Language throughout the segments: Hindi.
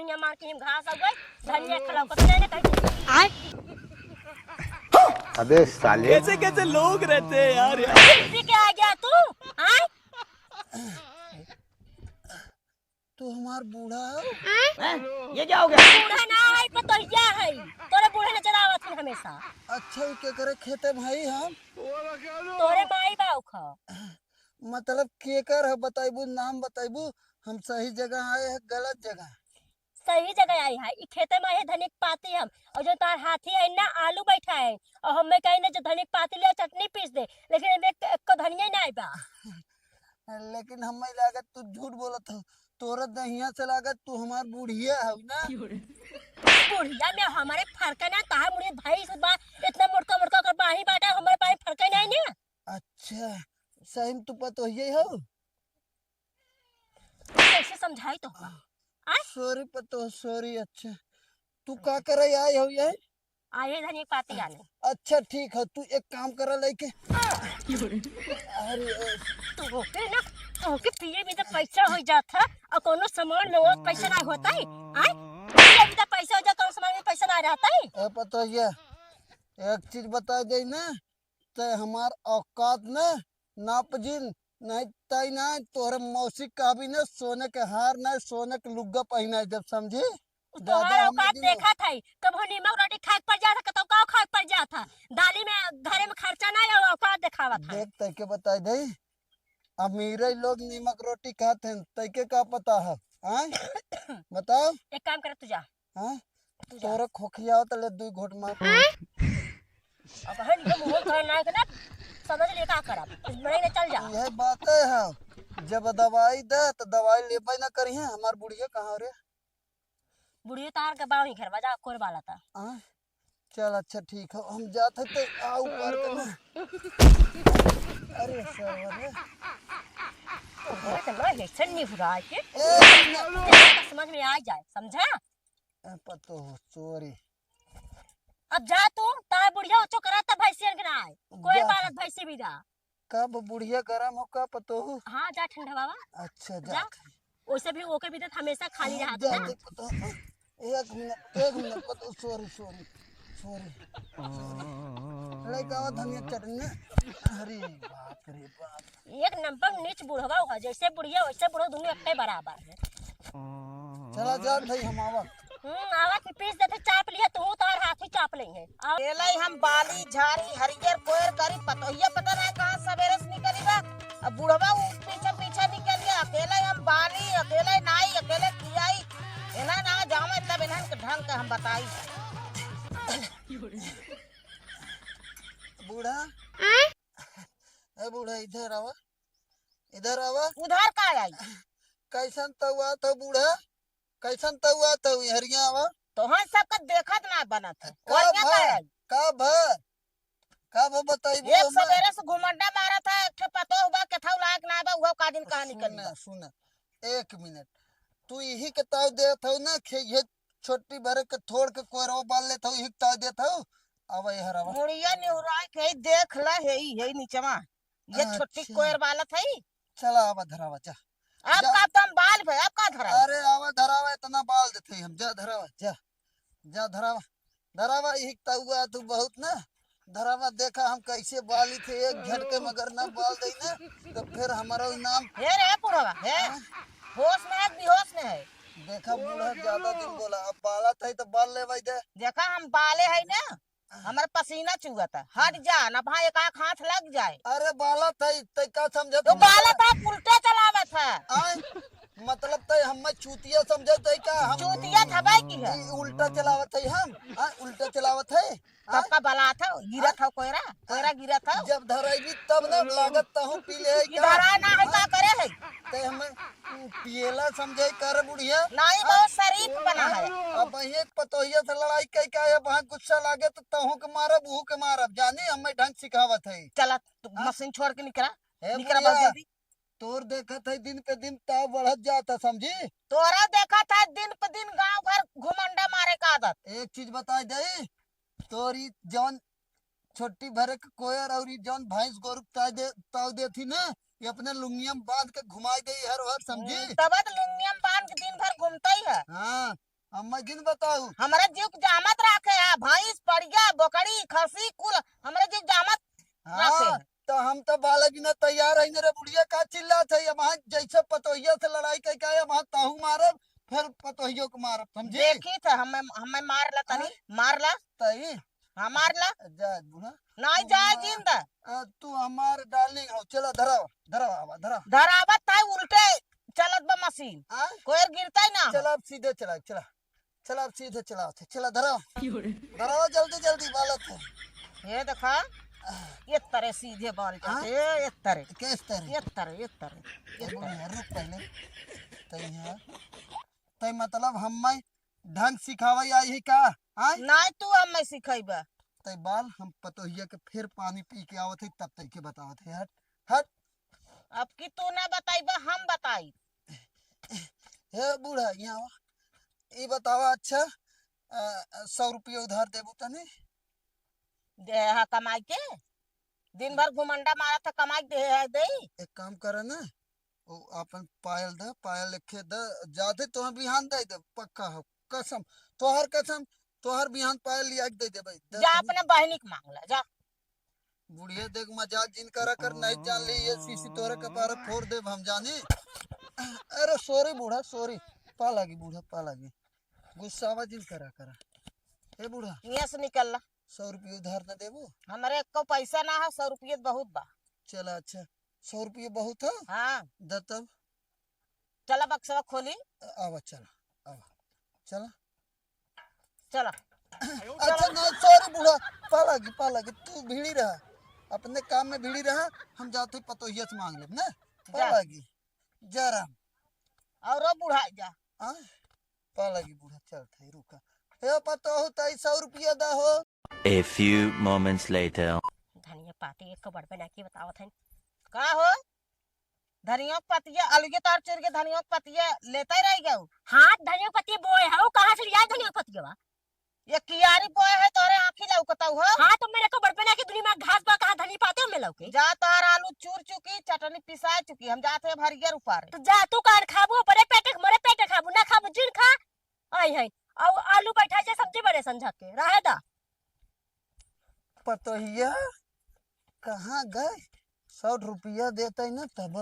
धनिया मार के हम घास हो गए धनिया खिलाओ कत नहीं ना कहीं अबे साले कैसे कैसे लोग रहते हैं यार पी के आ गया तू आय तो हमार बूढ़ा ये क्या हो गया? बूढ़ा ना है पतोहिया है तोरे बूढ़े ने चलावत हन हमेशा अच्छा ही के करे खेते भाई हम तोरे माई बाऊ खा मतलब केकर है बताइबू नाम बताइबू हम सही जगह आए हैं गलत जगह सही जगह आई है ई खेते में है धनिक पाती हम और जो तार हाथी है ना आलू बैठा है और हमें कहीं ना जो धनिक पाती ले चटनी पीस दे लेकिन एक को धनिया ही ना आई बा लेकिन हमें लागत तू झूठ बोलत हो तोरा दहिया से लागत तू हमार बुढ़िया है ना बुढ़िया में हमारे फरका ना कहा मुझे भाई से बा इतना मोटका मोटका कर बाही बाटा हमारे पास फरका नहीं ना अच्छा सही में तू पतो ये हो कैसे समझाई तो सॉरी पतो सॉरी अच्छा तू का करे आए हो ये आए धनिक पाती आने अच्छा ठीक है तू एक काम करा लेके अरे तो होके ना होके पिए भी तो पैसा हो जाता और कोनो सामान लो पैसा ना होता है आय पिए भी तो पैसा हो जाता और सामान में पैसा ना रहता है ए पतो ये एक चीज बता दे ना ते हमार औकात ना नाप जिन नहीं तई ना तोहरे मौसी का भी ना सोने के हार ना सोने के लुग्गा पहना जब समझी तुम्हारा औकात देखा था कब नीमक रोटी खाए पड़ जाता कतो का खाए पड़ जाता दाली में घरे में खर्चा ना है औकात दिखावा था देख तय के बता दे अमीर लोग नीमक रोटी खाते हैं तय के का पता है हैं बताओ एक काम कर तू जा हैं तोरे खोखिया तो ले दू घोट मार अब हन जो मुंह करना है ना समझ ले का करब इस बड़े ने चल जा यह बात है जब दवाई दे तो दवाई लेबे ना करी है हमार बुढ़िया कहाँ रे बुढ़िया तार के बाव ही घर बजा कोर वाला था हाँ चल अच्छा ठीक है हम जाते तो आ ऊपर के ना अरे सर तो तो मैं लेसन नहीं हुआ है के समझ में आ जाए समझा पतो सॉरी अब जा तू तार बुढ़िया ओचो कराता भैंसियन के ना आए कोई बालक भैंसी भी जा कब बुढ़िया गरम हो का पतो हो हां जा ठंडा बाबा अच्छा जा जा ओसे भी ओके भी तो हमेशा खाली रहा जा था दे पतो एक मिनट पतो सॉरी सॉरी सॉरी लड़का धनिया चटनी अरे बाप रे बाप एक नंबर नीच बुढ़वा होगा जैसे बुढ़िया वैसे बुढ़ो दोनों एक बराबर है चला जा भाई हम आवा आवा की पीस देते चाप लिया तू तार हाथ ही चाप लेंगे एलाई हम बाली झाड़ी हरियर कोयर करी पतोहिया पता नहीं कहां सवेरे से निकली बा अब बुढ़वा उ पीछे पीछे निकल गया अकेले हम बाली अकेले नाई अकेले खियाई एना ना जामे तब इन्हन के ढंग के हम बताई बूढ़ा ए बूढ़ा इधर आवा उधार का आई कैसन तवा तो बूढ़ा कैसन तवा तो हरिया आवा तो हम सबका देखत ना बनत है और क्या कर का भ बताई एक सवेरे से घुमंडा मारा था एक पतो हुआ के था लायक ना बा वो का दिन कहां निकल सुन एक मिनट तू यही के ताव दे थौ ना ये छोटी भरे के थोड़ के कोरो बाल ले थौ यही ताव दे थौ आवा ये हरावा मुड़िया निहुराई के देख ल हे नीचवा ये छोटी कोयर वाला था चला आवा धरावा जा अब का तुम बाल पे अब का धरा अरे आवा धरावा इतना बाल देते हम जा धरावा जा धरावा यही तावा तू बहुत ना धरावा देखा हम कैसे बाली थे एक झटके मगर ना बाल दे ना तो फिर हमारा इनाम हे रे बुढ़वा हे होश में है बेहोश में है देखा बूढ़ा ज्यादा दिन बोला अब बाला था तो बाल ले भाई दे देखा हम बाले है ना हमारा पसीना चुहता हट जा ना भाई एक आंख हाथ लग जाए अरे बाला था तो क्या समझे तो बाला था उल्टे चलावत है मतलब तो हम चूतिया समझे तो क्या हम चूतिया थबाई की है उल्टा चलावत है हम उल्टा चलावत है सबका बला था गिरा था कोयरा गिरा था जब धराई तब ना लागत हूँ पी ले धरा ना है का करे है ते हम पिएला समझे कर बुढ़िया नहीं बहुत शरीफ बना है अब एक पतोहिया से लड़ाई कई का है वहाँ गुस्सा लागे तो तहू के मारब उहू के मारब जानी हमें ढंग सिखावत है चला मशीन छोड़ के निकला बुढ़िया, तोर देखत है दिन पे दिन ताव बढ़त जाता समझी तोरा देखा था दिन पे दिन गांव घर घुमंडा मारे का आदत एक चीज बता दे तोरी जौन छोटी भरे के कोयर और जौन भैंस गोरु ताव देती ना ये अपने लुंगियम बांध के घुमाई दे हर समझी तब लुंगियम बांध के दिन भर घूमता ही है हाँ हम मैं गिन बताऊ। हमारे जीव के जामत रखे है, भैंस पड़िया बकरी खसी कुल हमारे जीव जामत रखे हाँ है। तो हम तो बाले बिना तैयार है रे बुढ़िया का चिल्ला थे वहां जैसे पतोहिया से लड़ाई कह के वहां ताहू मारब फिर पतोहियो को मारब समझी। देखी थे हमें मार ला तनी मार ला तई हाँ मार ला जा बुढ़ा नहीं जाए जिंदा तू हमार डार्लिंग हो चलो धरावा धरावा धरा धरावत था उल्टे चलत बा मशीन हाँ कोई गिरता ही ना। चला अब सीधे चला चला चला अब सीधे चलाओ थे चला धरावा धरावा जल्दी जल्दी बालक है ये देखा ये तरह सीधे बाल जाते ये तरह किस तरह ये तरह ये तरह ये बुढ़िया रुक पहले तई है तई मतलब हम ढंग सिखावई आई ही का हाँ नहीं तू हमें सिखेबा तई बाल हम पतोहिया के फिर पानी पी के आवत है तब तक के बतावत है हट हट अब की तू ना बताइबा हम बताई। हे बूढ़ा यहाँ ये बतावा अच्छा 100 रुपया उधार देबू तने दे हा कमाई के दिन भर घुमंडा मारा था कमाई दे एक काम करे ना वो अपन पायल दे पायल लिखे दे जाते तो बिहान दे दे पक्का हो कसम तोहर बिहान पायल लिया के दे दे भाई जा अपने बहनी के मांग ला जा। बुढ़िया देख मजाक जिन करा कर नहीं जान ली ये सीसी तोरे कपार फोड़ दे हम जाने। अरे सॉरी बूढ़ा सॉरी पा लगी बूढ़ा पा लगी गुस्सा जिन करा करा ए बूढ़ा यहाँ से निकल ला 100 रुपया उधार न देबो हमारे को पैसा ना है 100 रुपये बहुत बा। चला अच्छा 100 रुपया बहुत है हाँ द तब चला बक्सा खोली आवा चला आवा चला चला अच्छा नहीं सॉरी बूढ़ा पा लगी तू भीड़ी रहा अपने काम में भीड़ी रहा हम जाते पतोहिया से मांग ले ना पा जा। लगी जरा और वो बुढ़ा जा हाँ पा लगी बूढ़ा चल थे रुका हे पतोहू तई 100 रुपया दा हो। A few moments later. धनिया पाती एक कबड़ बना के बतावत है का हो धनिया के पतिया अलगे तार चुर के धनिया के पतिया लेता ही रह गया। हाँ धनिया पत्ती बोए है वो कहाँ से लिया धनिया पत्ती बा ये कियारी बोए है तोरे आँखी लौकता हो। हाँ तो मेरे को बड़पना की दुनिया में घास बा कहाँ धनी पाते हो मैं लौके जा तार आलू चूर चुकी चटनी पिसा चुकी हम जाते हैं भरियर ऊपर तो जा तू कान खाबू बड़े पेटे मरे पेटे खाबू ना खाबू जिन खा आई है और आलू बैठा जे सब्जी बने समझा के रहे दा पतोहिया कहाँ गए 100 रुपया देते ही ना तब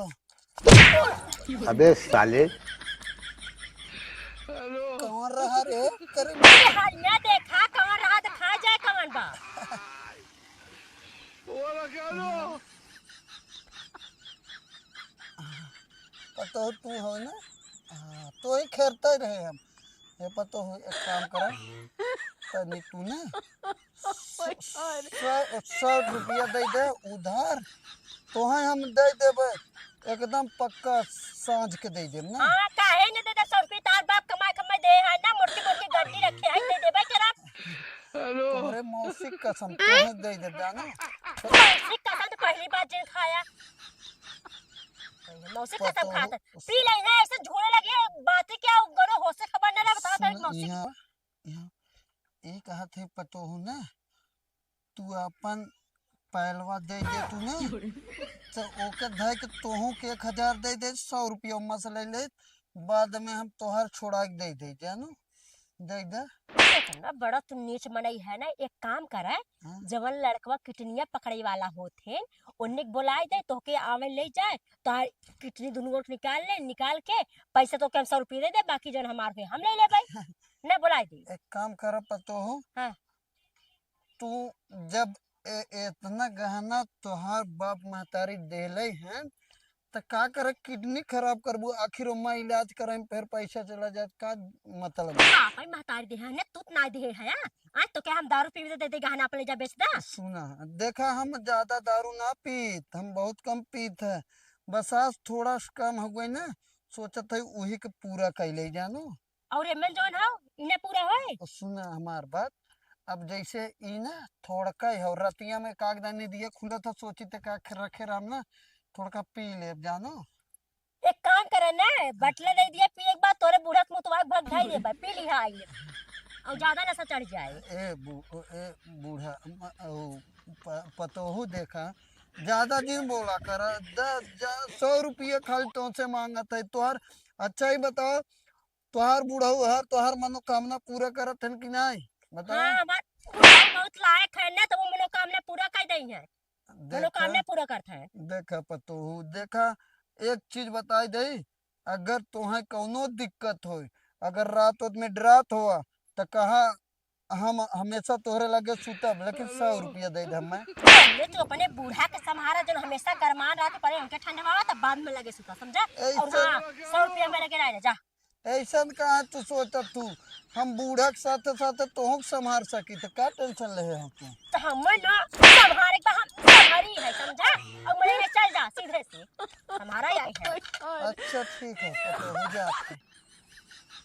अबे साले कौन रहा रे करे मेरे हाल में देखा कौन रहा तो खा जाए कौन बा पतो तू हो ना हाँ तो ही खेरते रहे हम ये पतो हो एक काम करा तनी तू ना 100 रुपया दे दे उधार तो हम दे देबे एकदम पक्का सांझ के दे देब ना। हाँ काहे ने दे 100 रुपया तार बाप कमाई दे है ना मोटी मोटी गड्डी रखे है दे देबे जरा तोरे मौसी कसम तो दे दे जाना मौसी कसम तो पहली बार जिन खाया मौसी कसम खाता पी ले ना ऐसे झोले लगे बातें क्या गनो होश से खबर ना बता दे मौसी यहाँ ये कहा थे पतो हो ना तू अपन पहलवा दे दे तू ना तो ओके धय के तोहू के 1000 दे दे 100 रुपया मसले ले बाद में हम तोहर छोड़ा के दे दे जानो दे दे ना बड़ा तू नीच मनई है ना एक काम करे हाँ। जवन लड़कवा किटनिया पकड़े वाला होथे उन्ने बुलाए दे तो के आवे ले जाए तो किटनी दोनों निकाल ले निकाल के पैसा तो 100 रुपया दे दे बाकी जन हमार पे हम ले ले भाई ना बुलाए दे एक काम कर पतो हो हाँ। तू जब इतना गहना तोहार बाप महतारी देले हैं तो का करे किडनी खराब करबू आखिर में इलाज करे फिर पैसा चला जाए का मतलब पापा महतारी दे है ना तू ना दे है आज तो क्या हम दारू पी दे दे गहना अपने जा बेच दा सुना देखा हम ज्यादा दारू ना पीत हम बहुत कम पीत है बस आज थोड़ा कम हो गई ना सोचत है वही के पूरा कैले जानो और एमन जोन हो इने पूरा होए तो सुना हमार बात अब जैसे ई ना थोड़ा कई हो रतिया में कागदानी दिए खुला था सोची तो का रखे राम ना थोड़ा पी ले जानो एक काम करे ना बटले दे दिए पी एक बार तोरे बूढ़ा के मुतवा भग जाई दे पी लिहा आई और ज्यादा नशा चढ़ जाए ए बूढ़ा पतोहू देखा ज्यादा दिन बोला कर 100 रुपये खाली तो से मांगत है तोहर अच्छा ही बताओ तुहार बुढ़ऊ हर तुहार मनोकामना पूरा करत हन कि नहीं बता। हाँ हमार बुढ़ऊ बहुत लायक है ना, तो वो मनोकामना पूरा कर दी है, देखा मनोकामना पूरा करते हैं। देखा पतो देखा, एक चीज बताई दे, अगर तुम्हें कौनो दिक्कत हो, अगर रात में डरात हुआ तो कहा, हम हमेशा तोहरे लगे सुतब, लेकिन 100 रुपया दे दे हमें। पहले तो अपने बूढ़ा के संभारा, जो हमेशा गरमान रहा तो पहले उनके ठंडवा तब बाद में लगे सुता, समझा। और ऐसा हाँ 100 रुपया में लगे रह जा। ऐसा कहा तू सोचत तू, हम बूढ़ा के साथ साथ तोहू संभार सकी, तो का टेंशन ले हम तू। तो हम ना संभारे का हम संभारी है, समझा। अब मेरे चल जा सीधे से, हमारा यही है। अच्छा ठीक है, पतो हो जा।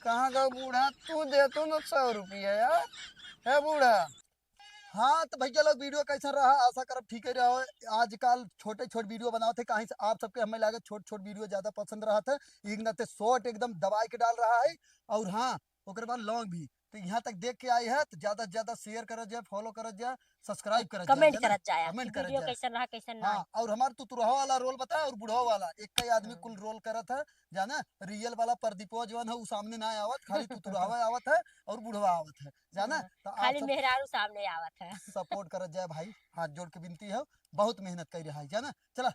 कहाँ का बूढ़ा, तू दे तो ना 100 रुपया यार, है बूढ़ा। हाँ तो भैया लोग, वीडियो कैसा रहा, आशा करब ठीक ही रहा। आजकल छोटे छोटे वीडियो बनाओ थे, कहीं से आप सबके हमें लगे छोट छोट वीडियो ज्यादा पसंद रहा था, एक शॉर्ट एकदम दबाई के डाल रहा है। और हाँ ओकर बाद लॉन्ग भी, तो यहाँ तक देख के आई है तो ज्यादा से ज्यादा शेयर करत जाए, फॉलो करत जाए, सब्सक्राइब करत जाए, कमेंट है ना? करत जाए, कमेंट करत वीडियो जाए। कैसन रहा कैसन ना। हाँ और हमार तुतुरहा वाला रोल बताया और बुढ़वा वाला, एक ही आदमी कुल रोल करत है, जाना रियल वाला प्रदीपवा जवन है वो सामने ना आवत, खाली तुतुरहावा आवत है और बुढ़वा आवत है, जाना। तो आप खाली सब मेहरारू सामने आवत है। सपोर्ट करत जाए भाई, हाथ जोड़ के विनती है, बहुत मेहनत कर रहा है, जाना। चला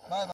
बाय।